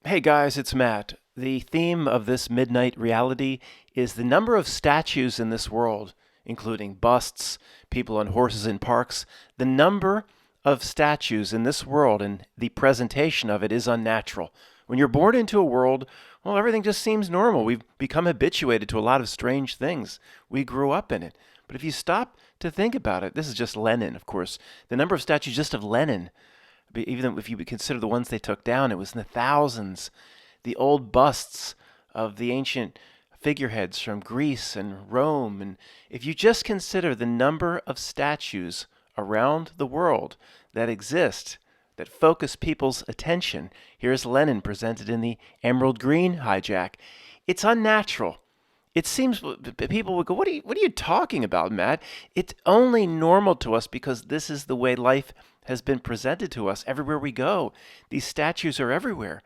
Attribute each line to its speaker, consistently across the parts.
Speaker 1: Hey guys, it's Matt. The theme of this midnight reality is the number of statues in this world, including busts, people on horses in parks. The number of statues in this world and the presentation of it is unnatural. When you're born into a world, well, everything just seems normal. We've become habituated to a lot of strange things. We grew up in it. But if you stop to think about it, this is just Lenin, of course. The number of statues just of Lenin, even if you consider the ones they took down, it was in the thousands. The old busts of the ancient figureheads from Greece and Rome. And if you just consider the number of statues around the world that exist, that focus people's attention, here's Lenin presented in the emerald green hijack. It's unnatural. It seems people would go, what are you talking about, Matt? It's only normal to us because this is the way life has been presented to us everywhere we go. These statues are everywhere.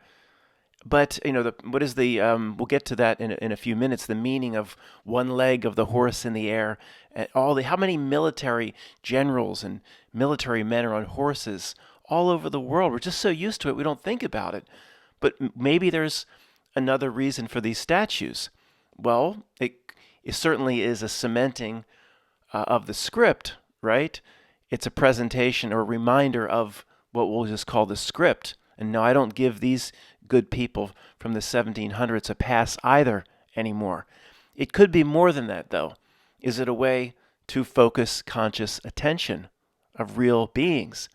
Speaker 1: But what is the? We'll get to that in a few minutes. The meaning of one leg of the horse in the air, and how many military generals and military men are on horses all over the world. We're just so used to it, we don't think about it. But maybe there's another reason for these statues. Well, it certainly is a cementing of the script, right? It's a presentation or a reminder of what we'll just call the script. And no, I don't give these good people from the 1700s a pass either anymore. It could be more than that, though. Is it a way to focus conscious attention of real beings?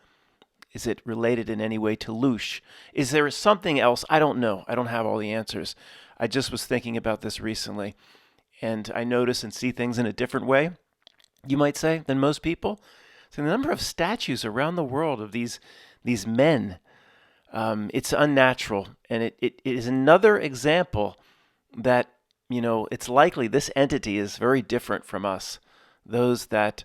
Speaker 1: Is it related in any way to Loosh? Is there something else? I don't know. I don't have all the answers. I just was thinking about this recently, and I notice and see things in a different way, you might say, than most people. So the number of statues around the world of these men, it's unnatural, and it is another example that it's likely this entity is very different from us, those that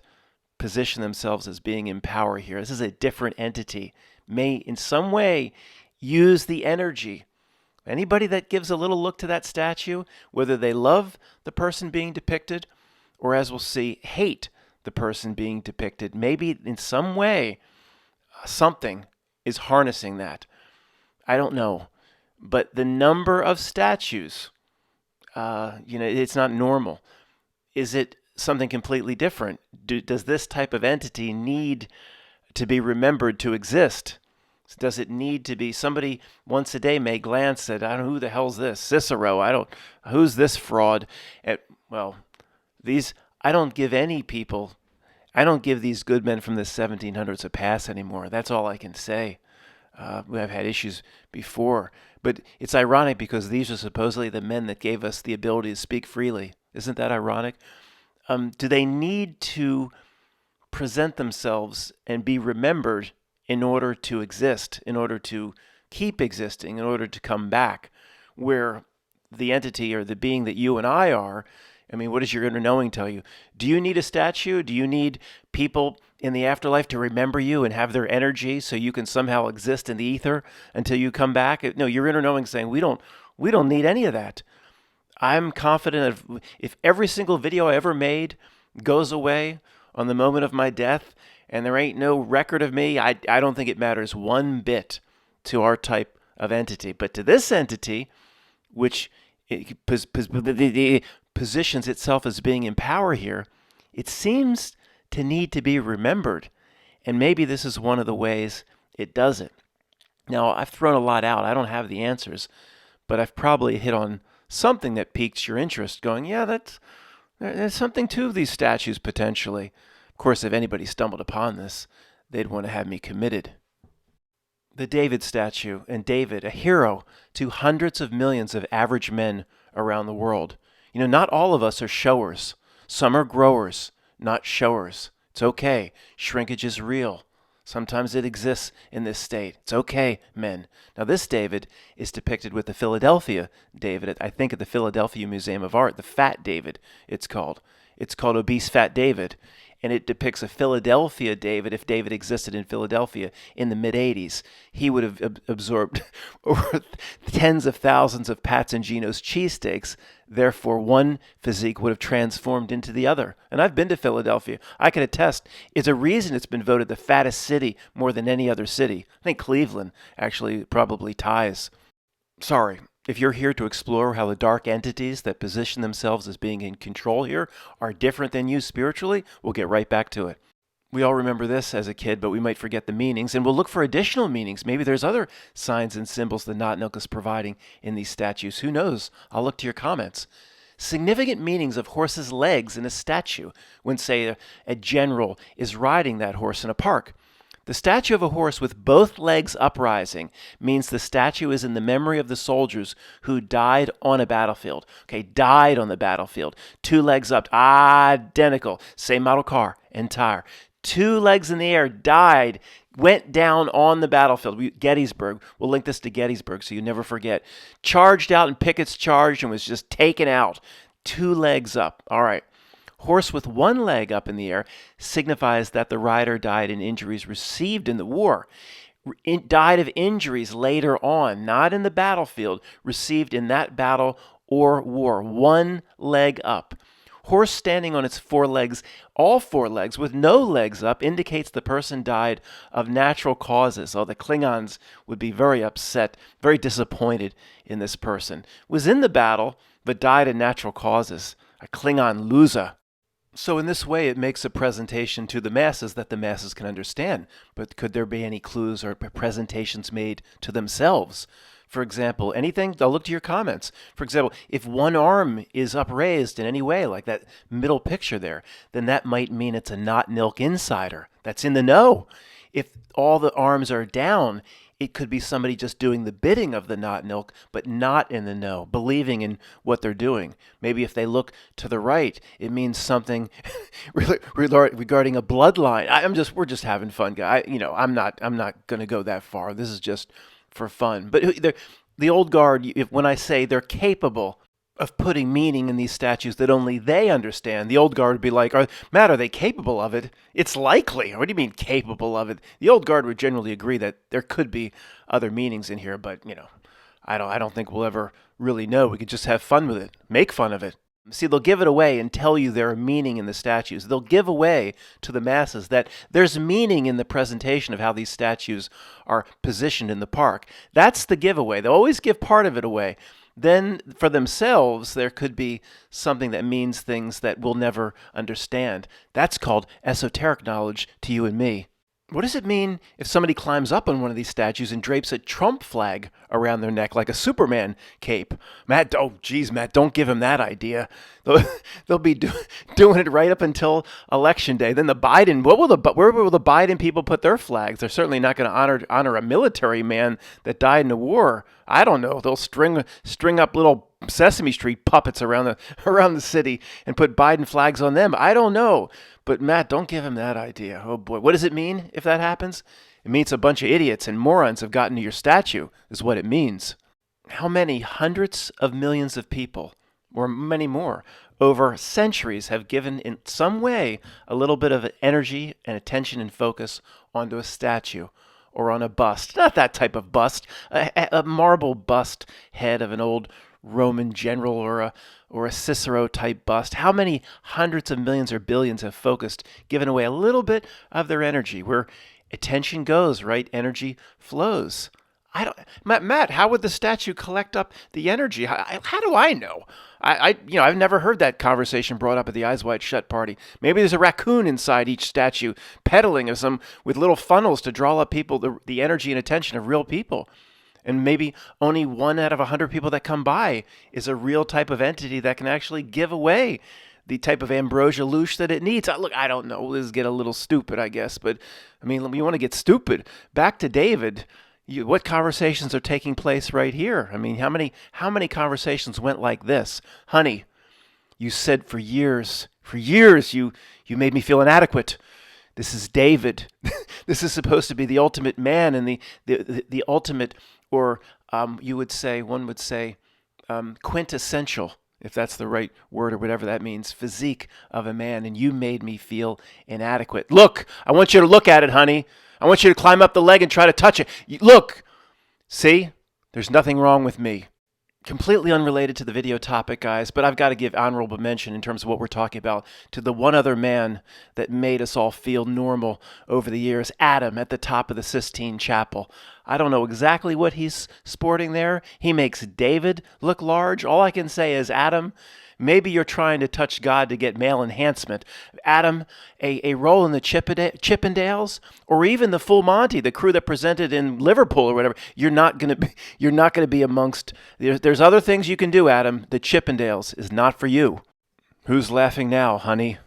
Speaker 1: position themselves as being in power here. This is a different entity, may in some way use the energy. Anybody that gives a little look to that statue, whether they love the person being depicted or, as we'll see, hate the person being depicted, maybe in some way something is harnessing that. I don't know. But the number of statues, it's not normal. Is it something completely different? Does this type of entity need to be remembered to exist? Does it need to be somebody once a day may glance at, I don't know, who the hell's this? Cicero. Who's this fraud? These, I don't give these good men from the 1700s a pass anymore. That's all I can say. I've had issues before. But it's ironic because these are supposedly the men that gave us the ability to speak freely. Isn't that ironic? Do they need to present themselves and be remembered in order to exist, in order to keep existing, in order to come back? Where the entity or the being that you and I are, what does your inner knowing tell you? Do you need a statue? Do you need people in the afterlife to remember you and have their energy so you can somehow exist in the ether until you come back? No, your inner knowing is saying we don't need any of that. I'm confident if every single video I ever made goes away on the moment of my death and there ain't no record of me, I don't think it matters one bit to our type of entity. But to this entity, which positions itself as being in power here, it seems to need to be remembered. And maybe this is one of the ways it does it. Now, I've thrown a lot out. I don't have the answers, but I've probably hit on something that piques your interest, going, yeah, there's something to these statues potentially. Of course, if anybody stumbled upon this, they'd want to have me committed. The David statue, and David, a hero to hundreds of millions of average men around the world. Not all of us are showers. Some are growers, not showers. It's okay. Shrinkage is real. Sometimes it exists in this state. It's okay, men. Now, this David is depicted with the Philadelphia David, I think at the Philadelphia Museum of Art, the Fat David, it's called. It's called Obese Fat David, and it depicts a Philadelphia David. If David existed in Philadelphia in the mid-'80s, he would have absorbed over tens of thousands of Pat's and Geno's cheesesteaks. Therefore, one physique would have transformed into the other. And I've been to Philadelphia. I can attest, it's a reason it's been voted the fattest city more than any other city. I think Cleveland actually probably ties. Sorry. If you're here to explore how the dark entities that position themselves as being in control here are different than you spiritually, we'll get right back to it. We all remember this as a kid, but we might forget the meanings, and we'll look for additional meanings. Maybe there's other signs and symbols the Knot Nook is providing in these statues. Who knows? I'll look to your comments. Significant meanings of horses' legs in a statue when, say, a general is riding that horse in a park. The statue of a horse with both legs uprising means the statue is in the memory of the soldiers who died on a battlefield. Okay, died on the battlefield. Two legs up, identical. Same model car and tire. Two legs in the air, died, went down on the battlefield. Gettysburg, we'll link this to Gettysburg so you never forget. Charged out and pickets charged and was just taken out. Two legs up. All right. Horse with one leg up in the air signifies that the rider died in injuries received in the war. Died of injuries later on, not in the battlefield, received in that battle or war. One leg up. Horse standing on its four legs, all four legs, with no legs up, indicates the person died of natural causes. Oh, the Klingons would be very upset, very disappointed in this person. Was in the battle, but died in natural causes. A Klingon loser. So in this way, it makes a presentation to the masses that the masses can understand. But could there be any clues or presentations made to themselves? For example, anything? I'll look to your comments. For example, if one arm is upraised in any way, like that middle picture there, then that might mean it's a Knot Nook insider that's in the know. If all the arms are down, it could be somebody just doing the bidding of the Knot Nook, but not in the know, believing in what they're doing. Maybe if they look to the right, it means something regarding a bloodline. We're just having fun, guy. I'm not going to go that far. This is just for fun. But the old guard, when I say they're capable of putting meaning in these statues that only they understand, the old guard would be like, Matt, are they capable of it? It's likely. What do you mean capable of it? The old guard would generally agree that there could be other meanings in here, but I don't think we'll ever really know. We could just have fun with it, make fun of it. See, they'll give it away and tell you there are meaning in the statues. They'll give away to the masses that there's meaning in the presentation of how these statues are positioned in the park. That's the giveaway. They'll always give part of it away. Then for themselves, there could be something that means things that we'll never understand. That's called esoteric knowledge to you and me. What does it mean if somebody climbs up on one of these statues and drapes a Trump flag around their neck like a Superman cape? Matt, don't give him that idea. They'll be doing it right up until Election Day. Then where will the Biden people put their flags? They're certainly not going to honor a military man that died in a war. I don't know. They'll string up little Sesame Street puppets around the city and put Biden flags on them. I don't know. But Matt, don't give him that idea. Oh boy. What does it mean if that happens? It means a bunch of idiots and morons have gotten to your statue, is what it means. How many hundreds of millions of people, or many more, over centuries have given in some way a little bit of energy and attention and focus onto a statue or on a bust? Not that type of bust, a marble bust head of an old Roman general or a Cicero type bust. How many hundreds of millions or billions have focused, given away a little bit of their energy? Where attention goes, right? Energy flows. Matt, how would the statue collect up the energy? How do I know? I've never heard that conversation brought up at the Eyes Wide Shut party. Maybe there's a raccoon inside each statue, peddling with little funnels to draw up people, the energy and attention of real people. And maybe only 1 out of 100 people that come by is a real type of entity that can actually give away the type of ambrosia louche that it needs. Look, I don't know. This is get a little stupid, I guess. But, you want to get stupid. Back to David. What conversations are taking place right here? How many conversations went like this? Honey, you said for years, you made me feel inadequate. This is David. This is supposed to be the ultimate man and the ultimate, or one would say, quintessential, if that's the right word or whatever that means, physique of a man, and you made me feel inadequate. Look, I want you to look at it, honey. I want you to climb up the leg and try to touch it. Look, see, there's nothing wrong with me. Completely unrelated to the video topic, guys, but I've got to give honorable mention in terms of what we're talking about to the one other man that made us all feel normal over the years, Adam at the top of the Sistine Chapel. I don't know exactly what he's sporting there. He makes David look large. All I can say is, Adam, maybe you're trying to touch God to get male enhancement. Adam, a role in the Chippendales, or even the Full Monty, the crew that presented in Liverpool or whatever. You're not gonna be amongst. There's other things you can do, Adam. The Chippendales is not for you. Who's laughing now, honey?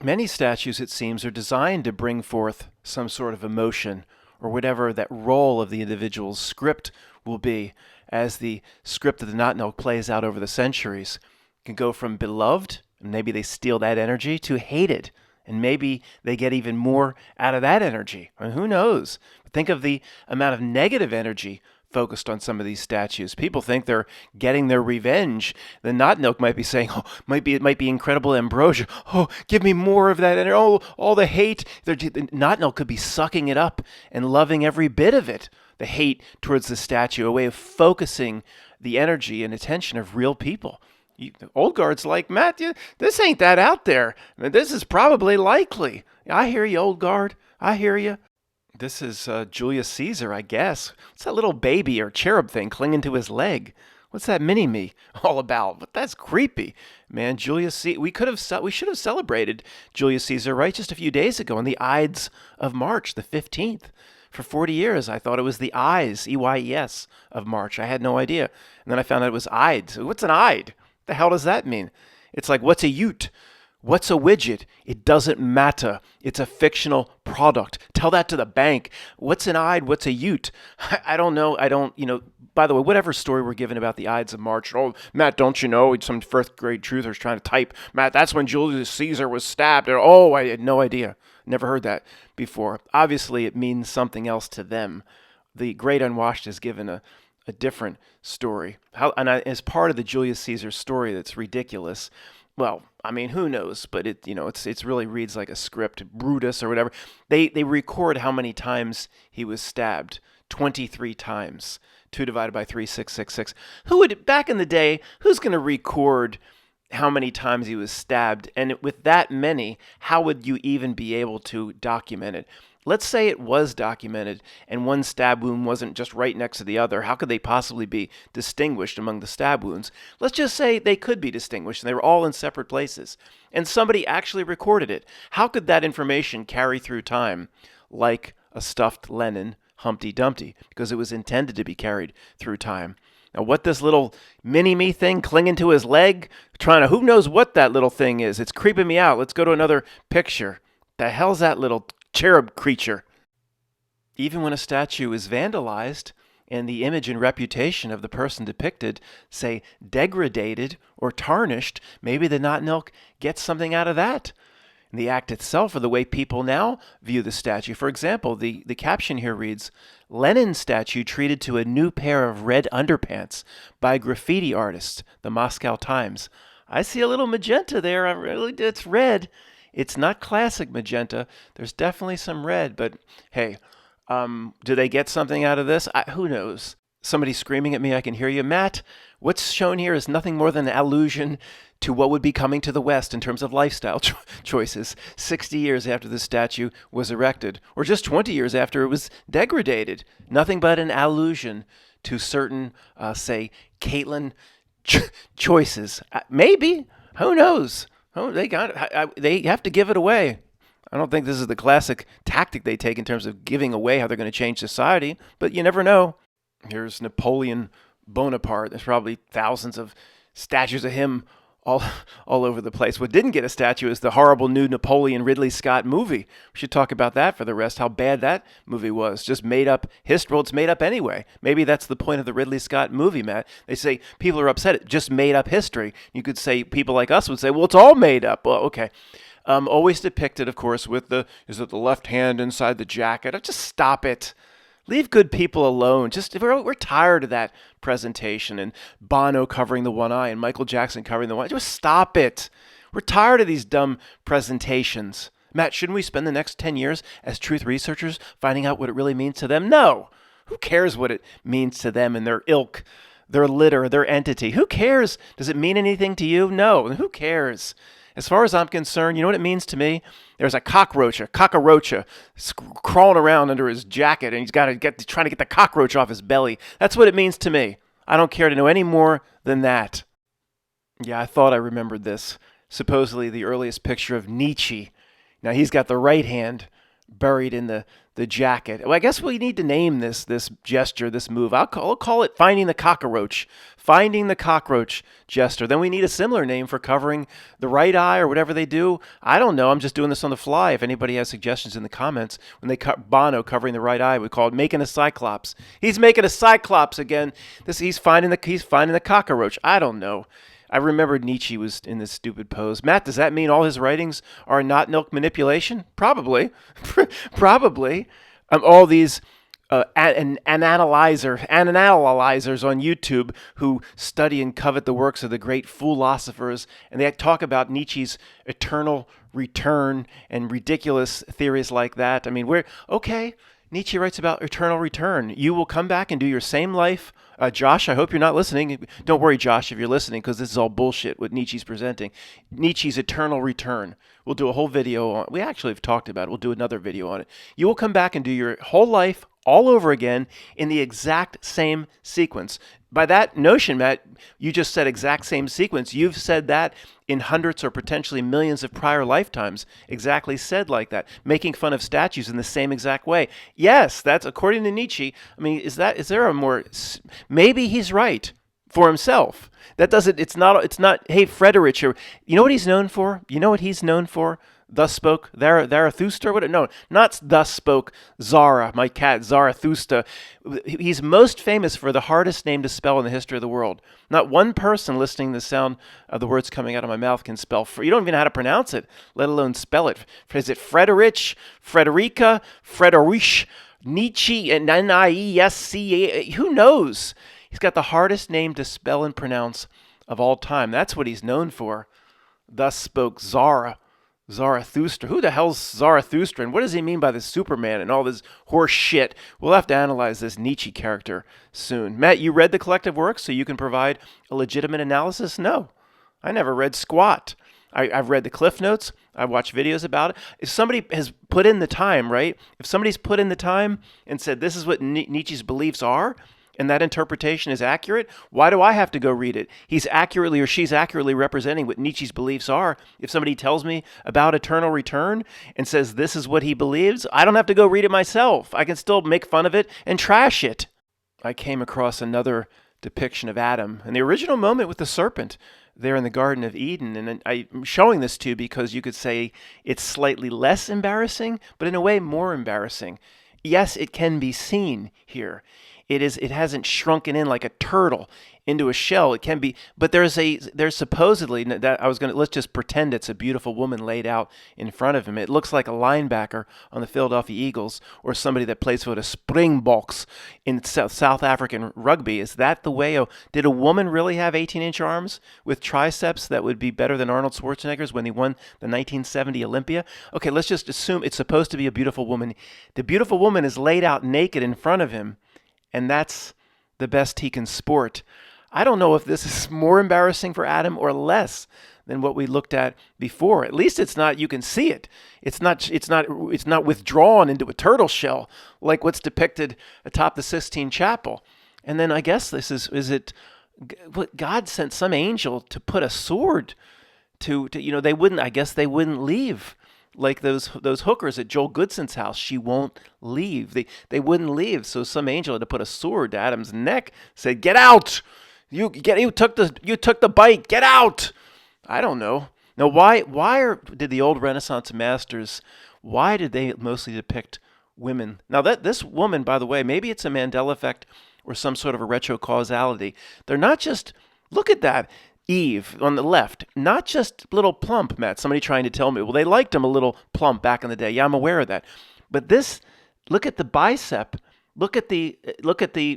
Speaker 1: Many statues, it seems, are designed to bring forth some sort of emotion or whatever that role of the individual's script will be as the script of the Knottnell plays out over the centuries. It can go from beloved, and maybe they steal that energy, to hated, and maybe they get even more out of that energy. And who knows? Think of the amount of negative energy focused on some of these statues. People think they're getting their revenge. The Knottnell might be saying, "Oh, it might be incredible ambrosia. Oh, give me more of that." And oh, all the hate. The Knottnell could be sucking it up and loving every bit of it. The hate towards the statue, a way of focusing the energy and attention of real people. Old guard's like, Matt, this ain't that out there. This is probably likely. I hear you, old guard. I hear you. This is Julius Caesar, I guess. What's that little baby or cherub thing clinging to his leg? What's that mini-me all about? But that's creepy, man. Julius Caesar. We should have celebrated Julius Caesar, right, just a few days ago on the Ides of March, the 15th. For 40 years, I thought it was the Eyes, E-Y-E-S, of March. I had no idea. And then I found out it was Ides. What's an Ide? The hell does that mean? It's like, what's a Ute? What's a widget? It doesn't matter. It's a fictional product. Tell that to the bank. What's an Ide? What's a Ute? I don't know. By the way, whatever story we're given about the Ides of March, oh, Matt, don't you know? Some first grade truthers trying to type, Matt, that's when Julius Caesar was stabbed. Or, oh, I had no idea. Never heard that before. Obviously, it means something else to them. The Great Unwashed is given a different story. As part of the Julius Caesar story that's ridiculous, well, I mean, who knows? But it's really reads like a script. Brutus or whatever. They record how many times he was stabbed. 23 times. 2 divided by 3, 666. Back in the day, who's going to record how many times he was stabbed? And with that many, how would you even be able to document it? Let's say it was documented and one stab wound wasn't just right next to the other. How could they possibly be distinguished among the stab wounds? Let's just say they could be distinguished and they were all in separate places. And somebody actually recorded it. How could that information carry through time like a stuffed Lenin Humpty Dumpty? Because it was intended to be carried through time. Now, what this little mini-me thing clinging to his leg, who knows what that little thing is? It's creeping me out. Let's go to another picture. The hell's that little cherub creature? Even when a statue is vandalized and the image and reputation of the person depicted, say, degraded or tarnished, maybe the Knottnell gets something out of that. And the act itself, or the way people now view the statue. For example, the caption here reads, Lenin statue treated to a new pair of red underpants by graffiti artist, the Moscow Times. I see a little magenta there. It's red. It's not classic magenta. There's definitely some red, but hey, do they get something out of this? Who knows? Somebody screaming at me, I can hear you. Matt, what's shown here is nothing more than an allusion to what would be coming to the West in terms of lifestyle choices 60 years after the statue was erected, or just 20 years after it was degraded. Nothing but an allusion to certain, say, Caitlyn choices. Maybe. Who knows? Oh, they have to give it away. I don't think this is the classic tactic they take in terms of giving away how they're going to change society, but you never know. Here's Napoleon Bonaparte. There's probably thousands of statues of him all over the place. What didn't get a statue is the horrible new Napoleon Ridley Scott movie. We should talk about that for the rest, how bad that movie was. Just made up history. Well, it's made up anyway. Maybe that's the point of the Ridley Scott movie, Matt. They say people are upset. It just made up history. You could say, people like us would say, well, it's all made up. Well, okay. Always depicted, of course, with is it the left hand inside the jacket? Just stop it. Leave good people alone. We're tired of that presentation and Bono covering the one eye and Michael Jackson covering the one eye. Just stop it. We're tired of these dumb presentations. Matt, shouldn't we spend the next 10 years as truth researchers finding out what it really means to them? No. Who cares what it means to them and their ilk, their litter, their entity? Who cares? Does it mean anything to you? No. Who cares? As far as I'm concerned, you know what it means to me? There's a cockroacha, crawling around under his jacket, and he's got to trying to get the cockroach off his belly. That's what it means to me. I don't care to know any more than that. Yeah, I thought I remembered this. Supposedly the earliest picture of Nietzsche. Now he's got the right hand buried in the jacket. Well, I guess we need to name this gesture, this move. I'll call it finding the cockroach. Finding the cockroach gesture. Then we need a similar name for covering the right eye or whatever they do. I don't know. I'm just doing this on the fly. If anybody has suggestions in the comments, when they cut Bono covering the right eye, we call it making a cyclops. He's making a cyclops again. He's finding the cockroach. I don't know. I remembered Nietzsche was in this stupid pose. Matt, does that mean all his writings are not milk manipulation? Probably. Probably. All these analyzers on YouTube who study and covet the works of the great philosophers, and they talk about Nietzsche's eternal return and ridiculous theories like that. I mean, Nietzsche writes about eternal return. You will come back and do your same life. Josh, I hope you're not listening. Don't worry, Josh, if you're listening, because this is all bullshit what Nietzsche's presenting. Nietzsche's eternal return. We'll do a whole video on it. We actually have talked about it. We'll do another video on it. You will come back and do your whole life all over again in the exact same sequence. By that notion, Matt, you just said exact same sequence. You've said that in hundreds or potentially millions of prior lifetimes, exactly said like that, making fun of statues in the same exact way. Yes, that's according to Nietzsche. I mean, is there a more, maybe he's right for himself. That doesn't, it's not, hey, Frederick, you know what he's known for? You know what he's known for? Thus spoke Zarathustra? What? No, not thus spoke Zara, my cat, Zarathustra. He's most famous for the hardest name to spell in the history of the world. Not one person listening to the sound of the words coming out of my mouth can spell. You don't even know how to pronounce it, let alone spell it. Is it Frederic, Frederica, Friedrich, Nietzsche, and Niesca? Who knows? He's got the hardest name to spell and pronounce of all time. That's what he's known for. Thus spoke Zarathustra. Who the hell's Zarathustra? And what does he mean by the Superman and all this horse shit? We'll have to analyze this Nietzsche character soon. Matt, you read the collective works so you can provide a legitimate analysis? No, I never read squat. I've read the Cliff Notes. I've watched videos about it. If somebody has put in the time, right? If somebody's put in the time and said this is what Nietzsche's beliefs are, and that interpretation is accurate, why do I have to go read it? He's accurately or she's accurately representing what Nietzsche's beliefs are. If somebody tells me about eternal return and says this is what he believes, I don't have to go read it myself. I can still make fun of it and trash it. I came across another depiction of Adam in the original moment with the serpent there in the Garden of Eden. And I'm showing this to you because you could say it's slightly less embarrassing, but in a way more embarrassing. Yes, it can be seen here. It hasn't shrunken in like a turtle into a shell. It can be, but there's supposedly that let's just pretend it's a beautiful woman laid out in front of him. It looks like a linebacker on the Philadelphia Eagles or somebody that plays for the Springboks in South African rugby. Is that the way? Did a woman really have 18-inch arms with triceps that would be better than Arnold Schwarzenegger's when he won the 1970 Olympia? Okay, let's just assume it's supposed to be a beautiful woman. The beautiful woman is laid out naked in front of him. And that's the best he can sport. I don't know if this is more embarrassing for Adam or less than what we looked at before. At least it's not, you can see it. It's not withdrawn into a turtle shell like what's depicted atop the Sistine Chapel. And then I guess is it God sent some angel to put a sword to they wouldn't leave. Like those hookers at Joel Goodson's house, she won't leave. They wouldn't leave. So some angel had to put a sword to Adam's neck, said, "Get out! You took the bite. Get out!" I don't know. Now did the old Renaissance masters? Why did they mostly depict women? Now that this woman, by the way, maybe it's a Mandela effect or some sort of a retrocausality. They're not just look at that. Eve on the left, not just little plump, Matt. Somebody trying to tell me, well, they liked him a little plump back in the day. Yeah, I'm aware of that. But look at the bicep. Look at the.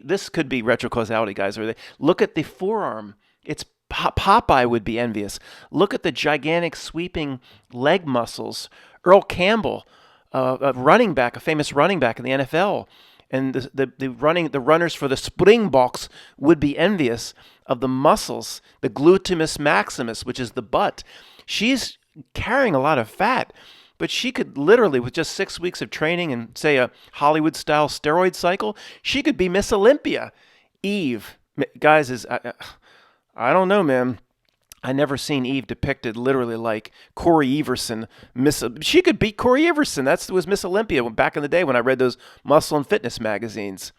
Speaker 1: This could be retrocausality, guys. Look at the forearm. It's Popeye would be envious. Look at the gigantic sweeping leg muscles. Earl Campbell, a famous running back in the NFL. and the runners for the Springboks would be envious of the muscles, the gluteus maximus, which is the butt. She's carrying a lot of fat, but she could literally, with just 6 weeks of training and say a Hollywood-style steroid cycle, she could be Miss Olympia. Eve, guys, I don't know, man. I never seen Eve depicted literally like Corey Everson. She could beat Corey Everson. That was Miss Olympia back in the day when I read those muscle and fitness magazines.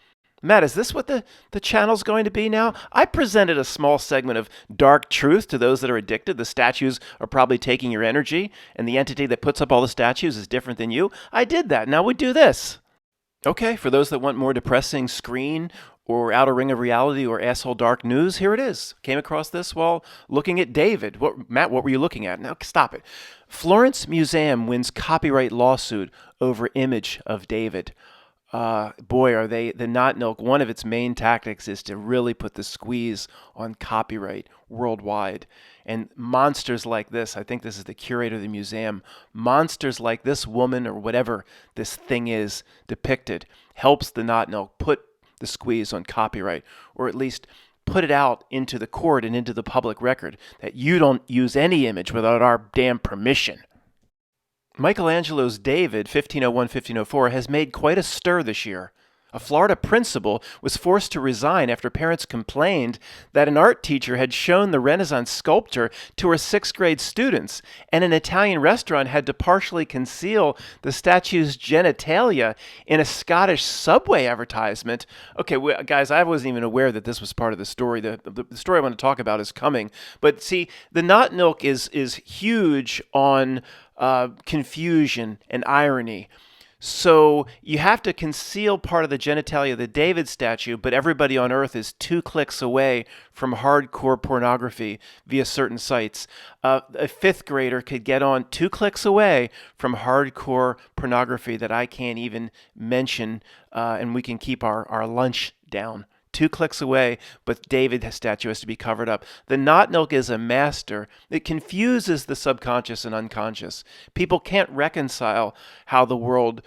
Speaker 1: Matt, is this what the channel's going to be now? I presented a small segment of dark truth to those that are addicted. The statues are probably taking your energy, and the entity that puts up all the statues is different than you. I did that. Now we do this. Okay, for those that want more depressing screen or outer ring of reality or asshole dark news, here it is. Came across this while looking at David. Matt, what were you looking at? Now stop it. Florence Museum wins copyright lawsuit over image of David. Boy, are they the Not Milk. One of its main tactics is to really put the squeeze on copyright worldwide. And monsters like this, I think this is the curator of the museum, monsters like this woman or whatever this thing is depicted helps the Not Milk put the squeeze on copyright, or at least put it out into the court and into the public record that you don't use any image without our damn permission. Michelangelo's David, 1501-1504, has made quite a stir this year. A Florida principal was forced to resign after parents complained that an art teacher had shown the Renaissance sculpture to her sixth-grade students, and an Italian restaurant had to partially conceal the statue's genitalia in a Scottish Subway advertisement. Okay, guys, I wasn't even aware that this was part of the story. The story I want to talk about is coming. But see, the Not Milk is huge on confusion and irony. So you have to conceal part of the genitalia of the David statue, but everybody on Earth is 2 clicks away from hardcore pornography via certain sites. A fifth grader could get on 2 clicks away from hardcore pornography that I can't even mention, and we can keep our lunch down. 2 clicks away, but David's statue has to be covered up. The Not Milk is a master. It confuses the subconscious and unconscious. People can't reconcile how the world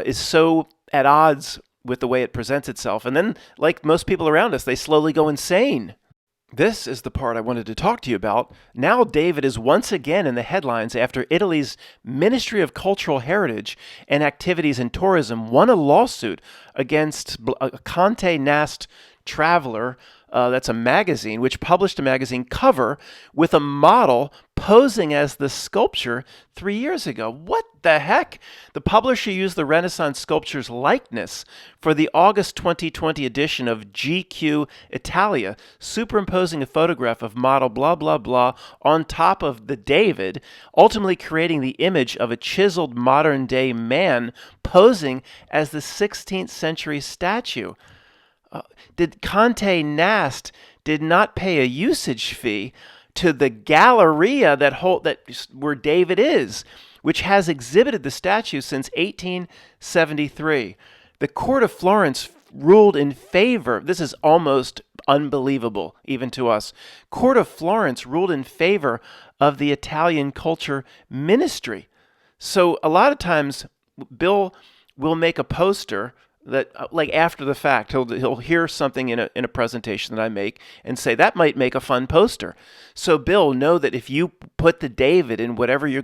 Speaker 1: is so at odds with the way it presents itself. And then, like most people around us, they slowly go insane. This is the part I wanted to talk to you about. Now David is once again in the headlines after Italy's Ministry of Cultural Heritage and Activities and Tourism won a lawsuit against Conte Nast Traveler, that's a magazine, which published a magazine cover with a model posing as the sculpture 3 years ago. What the heck? The publisher used the Renaissance sculpture's likeness for the August 2020 edition of GQ Italia, superimposing a photograph of model blah, blah, blah on top of the David, ultimately creating the image of a chiseled modern-day man posing as the 16th century statue. Did Conte Nast did not pay a usage fee to the Galleria where David is, which has exhibited the statue since 1873. The court of Florence ruled in favor. This is almost unbelievable, even to us. Court of Florence ruled in favor of the Italian Culture Ministry. So a lot of times, Bill will make a poster that, like after the fact, he'll hear something in a presentation that I make and say that might make a fun poster. So Bill, know that if you put the David in whatever you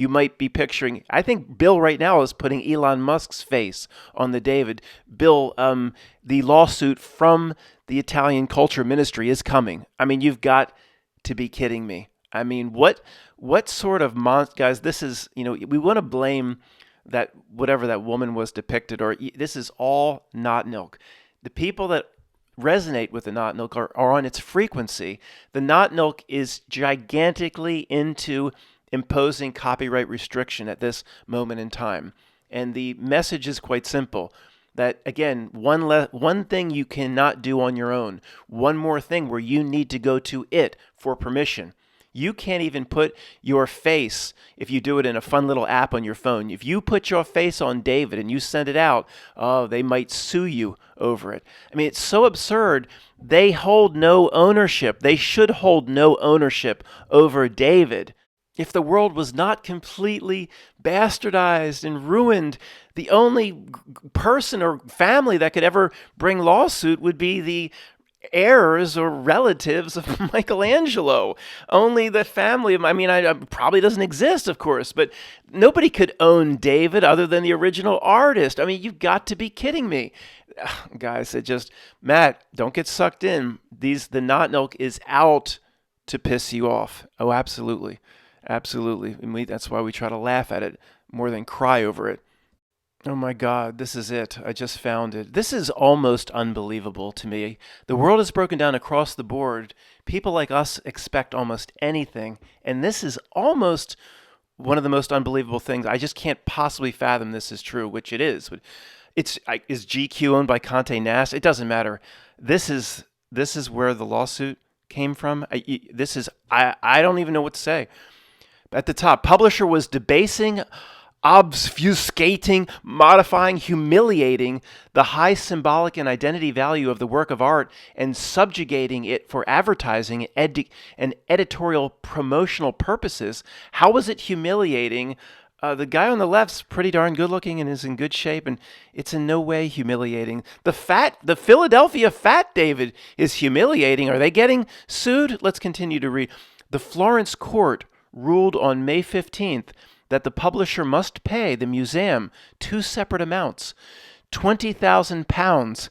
Speaker 1: might be picturing. I think Bill right now is putting Elon Musk's face on the David. Bill, the lawsuit from the Italian Culture Ministry is coming. I mean, you've got to be kidding me. I mean, what sort of guys? This is, we want to blame that whatever that woman was depicted, or this is all Not Milk. The people that resonate with the Not Milk are on its frequency. The Not Milk is gigantically into imposing copyright restriction at this moment in time. And the message is quite simple. That, again, one thing you cannot do on your own. One more thing where you need to go to it for permission. You can't even put your face, if you do it in a fun little app on your phone, if you put your face on David and you send it out, they might sue you over it. I mean, it's so absurd. They hold no ownership. They should hold no ownership over David. if the world was not completely bastardized and ruined, the only person or family that could ever bring lawsuit would be the heirs or relatives of Michelangelo. Only the family of, I probably doesn't exist, of course, but nobody could own David other than the original artist. I mean, you've got to be kidding me. Guys, Matt, don't get sucked in. The not milk is out to piss you off. Oh, absolutely. Absolutely. And that's why we try to laugh at it more than cry over it. Oh my God, this is it. I just found it. This is almost unbelievable to me. The world is broken down across the board. People like us expect almost anything. And this is almost one of the most unbelievable things. I just can't possibly fathom this is true, which it is. But is GQ owned by Conte Nast? It doesn't matter. This is where the lawsuit came from. I don't even know what to say. At the top, publisher was debasing, obfuscating, modifying, humiliating the high symbolic and identity value of the work of art and subjugating it for advertising and editorial promotional purposes. How was it humiliating? The guy on the left's pretty darn good looking and is in good shape, and it's in no way humiliating. The Philadelphia Fat David is humiliating. Are they getting sued? Let's continue to read. The Florence court ruled on May 15th that the publisher must pay the museum two separate amounts, £20,000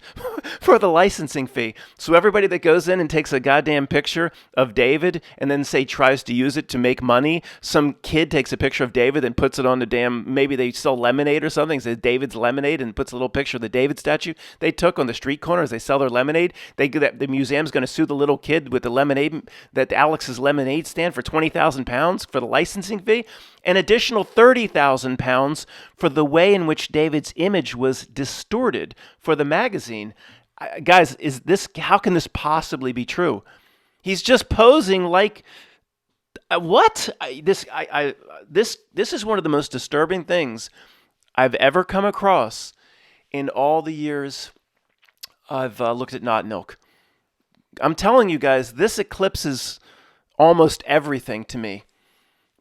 Speaker 1: for the licensing fee. So everybody that goes in and takes a goddamn picture of David and then tries to use it to make money, some kid takes a picture of David and puts it on the maybe they sell lemonade or something, says David's lemonade, and puts a little picture of the David statue they took on the street corner as they sell their lemonade. The museum's going to sue the little kid with the lemonade, that Alex's lemonade stand, for £20,000 for the licensing fee. An additional £30,000 for the way in which David's image was distorted for the magazine. Guys, how can this possibly be true? He's just posing like what? This is one of the most disturbing things I've ever come across in all the years I've looked at Not Milk. I'm telling you guys, this eclipses almost everything to me,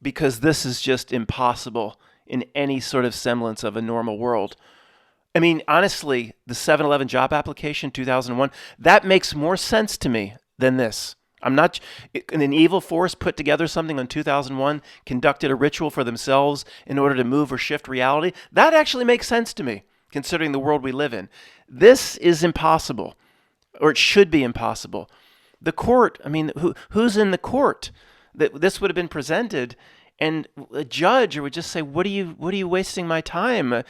Speaker 1: because this is just impossible in any sort of semblance of a normal world. I mean, honestly, the 7-Eleven job application, 2001, that makes more sense to me than this. An evil force put together something in 2001, conducted a ritual for themselves in order to move or shift reality. That actually makes sense to me, considering the world we live in. This is impossible, or it should be impossible. The court, I mean, who's in the court? That this would have been presented, and a judge would just say, what are you wasting my time?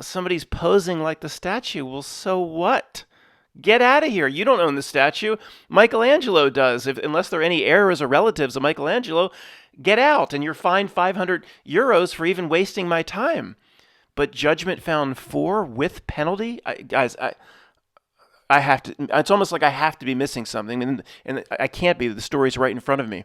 Speaker 1: Somebody's posing like the statue. Well, so what? Get out of here. You don't own the statue. Michelangelo does. Unless there are any heirs or relatives of Michelangelo, get out, and you're fined €500 for even wasting my time. But judgment found 4 with penalty? I have to. It's almost like I have to be missing something, and I can't be. The story's right in front of me.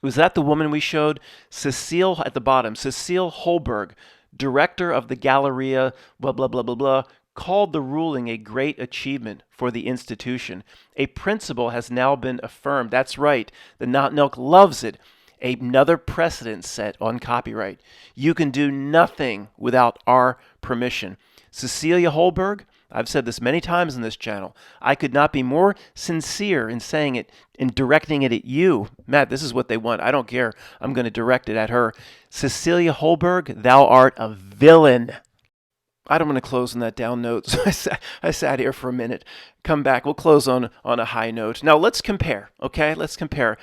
Speaker 1: Was that the woman we showed? Cecile at the bottom. Cecile Holberg, director of the Galleria, blah, blah, blah, blah, blah, called the ruling a great achievement for the institution. A principle has now been affirmed. That's right. The Not Milk loves it. Another precedent set on copyright. You can do nothing without our permission. Cecilia Holberg, I've said this many times in this channel, I could not be more sincere in saying it and directing it at you. Matt, this is what they want. I don't care. I'm going to direct it at her. Cecilia Holberg, thou art a villain. I don't want to close on that down note, so I sat here for a minute. Come back. We'll close on a high note. Now, let's compare, okay? Let's compare.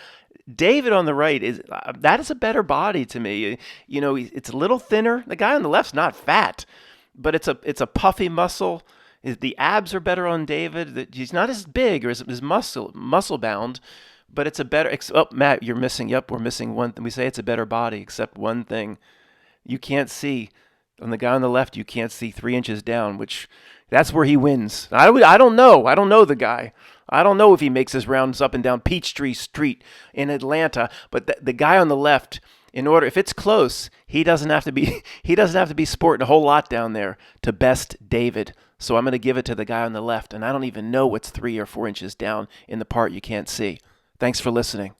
Speaker 1: David on the right, that is a better body to me. You know, it's a little thinner. The guy on the left's not fat, but it's a puffy muscle. The abs are better on David. He's not as big or as muscle bound, but it's a better. Oh, Matt, you're missing. Yep, we're missing one. We say it's a better body, except one thing. You can't see. On the guy on the left, you can't see 3 inches down, which that's where he wins. I don't know. I don't know the guy. I don't know if he makes his rounds up and down Peachtree Street in Atlanta, but the guy on the left, if it's close, he doesn't have to be sporting a whole lot down there to best David. So I'm going to give it to the guy on the left, and I don't even know what's 3 or 4 inches down in the part you can't see. Thanks for listening.